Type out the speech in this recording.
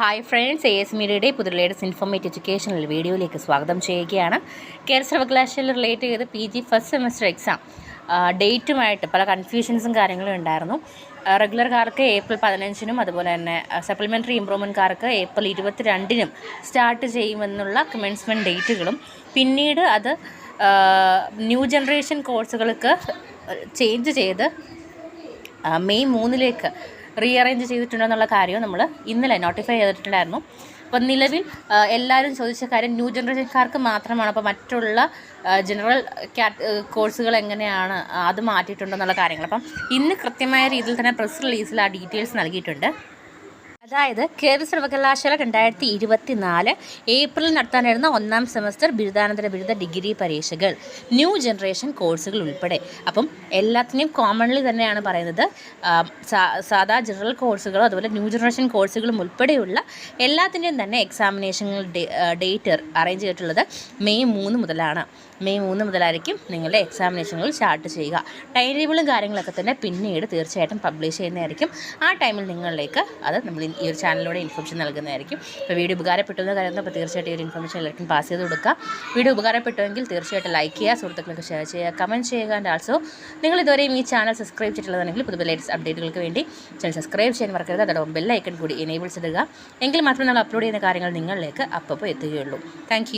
Hi friends, AS മീഡിയയുടെ പുതിയ latest informative educational വീഡിയോയിലേക്ക് സ്വാഗതം ചെയ്യുകയാണ്. കേരള സർവകലാശാല റിലേറ്റ് ചെയ്ത് PG ഫസ്റ്റ് സെമസ്റ്റർ എക്സാം ഡേറ്റുമായിട്ട് പല കൺഫ്യൂഷൻസും കാര്യങ്ങളും ഉണ്ടായിരുന്നു. റെഗുലർകാർക്ക് ഏപ്രിൽ 15-നും അതുപോലെ തന്നെ സപ്ലിമെൻ്ററി ഇംപ്രൂവ്മെൻറ്റ്കാർക്ക് ഏപ്രിൽ 22-നും സ്റ്റാർട്ട് ചെയ്യുമെന്നുള്ള കമൻസ്മെൻറ്റ് ഡേറ്റുകളും പിന്നീട് അത് ന്യൂ ജനറേഷൻ കോഴ്സുകൾക്ക് ചേഞ്ച് ചെയ്ത് മെയ് 3-ലേക്ക് റീഅറേഞ്ച് ചെയ്തിട്ടുണ്ടെന്നുള്ള കാര്യവും നമ്മൾ ഇന്നലെ നോട്ടിഫൈ ചെയ്തിട്ടുണ്ടായിരുന്നു. അപ്പോൾ നിലവിൽ എല്ലാവരും ചോദിച്ച കാര്യം ന്യൂ ജനറേഷൻകാർക്ക് മാത്രമാണ്. അപ്പോൾ മറ്റുള്ള ജനറൽ കോഴ്സുകൾ എങ്ങനെയാണ് അത് മാറ്റിയിട്ടുണ്ടോ എന്നുള്ള കാര്യങ്ങൾ അപ്പം ഇന്ന് കൃത്യമായ രീതിയിൽ തന്നെ പ്രസ് റിലീസിൽ ആ ഡീറ്റെയിൽസ് നൽകിയിട്ടുണ്ട്. അതായത് കേരള സർവകലാശാല 2024 ഏപ്രിലിൽ നടത്താനിരുന്ന ഒന്നാം സെമസ്റ്റർ ബിരുദാനന്തര ബിരുദ ഡിഗ്രി പരീക്ഷകൾ ന്യൂ ജനറേഷൻ കോഴ്സുകൾ ഉൾപ്പെടെ അപ്പം എല്ലാത്തിനെയും കോമൺലി തന്നെയാണ് പറയുന്നത്. സാധാ ജനറൽ കോഴ്സുകളോ അതുപോലെ ന്യൂ ജനറേഷൻ കോഴ്സുകളും ഉൾപ്പെടെയുള്ള എല്ലാത്തിൻ്റെയും തന്നെ എക്സാമിനേഷനുകൾ ഡേറ്റ് അറേഞ്ച് ചെയ്തിട്ടുള്ളത് മെയ് 3 മുതലാണ്. മെയ് 3 മുതലായിരിക്കും നിങ്ങളുടെ എക്സാമിനേഷനുകൾ സ്റ്റാർട്ട് ചെയ്യുക. ടൈം ടേബിളും കാര്യങ്ങളൊക്കെ തന്നെ പിന്നീട് തീർച്ചയായിട്ടും പബ്ലിഷ് ചെയ്യുന്നതായിരിക്കും. ആ ടൈമിൽ നിങ്ങളിലേക്ക് അത് നമ്മൾ ഈ ഒരു ചാനലിലൂടെ ഇൻഫർമേഷൻ നൽകുന്നതായിരിക്കും. അപ്പോൾ വീഡിയോ ഉപകാരപ്പെട്ടെന്ന് കരുതുന്നു. അപ്പോൾ തീർച്ചയായിട്ടും ഈ ഒരു ഇൻഫർമേഷൻ എല്ലാവർക്കും പാസ് ചെയ്ത് കൊടുക്കുക. വീഡിയോ ഉപകാരപ്പെട്ടുവെങ്കിൽ തീർച്ചയായിട്ടും ലൈക്ക് ചെയ്യുക, സുഹൃത്തുക്കൾക്ക് ഷെയർ ചെയ്യുക, കമൻറ്റ് ചെയ്യുക. ആൻഡ് ആൾസോ നിങ്ങൾ ഇതുവരെയും ഈ ചാനൽ സബ്സ്ക്രൈബ് ചെയ്തിട്ടുള്ളതാണെങ്കിൽ പുതിയ ലേറ്റസ്റ്റ് അപ്ഡേറ്റുകൾക്ക് വേണ്ടി ചാനൽ സബ്സ്ക്രൈബ് ചെയ്യാൻ മറക്കരുത്. അതോടൊപ്പം ബെൽ ഐക്കൺ കൂടി എനേബിൾസ് ഇടുക. എങ്കിൽ മാത്രമേ നമ്മൾ അപ്ലോഡ് ചെയ്യുന്ന കാര്യങ്ങൾ നിങ്ങളിലേക്ക് അപ്പോൾ എത്തുകയുള്ളൂ. താങ്ക്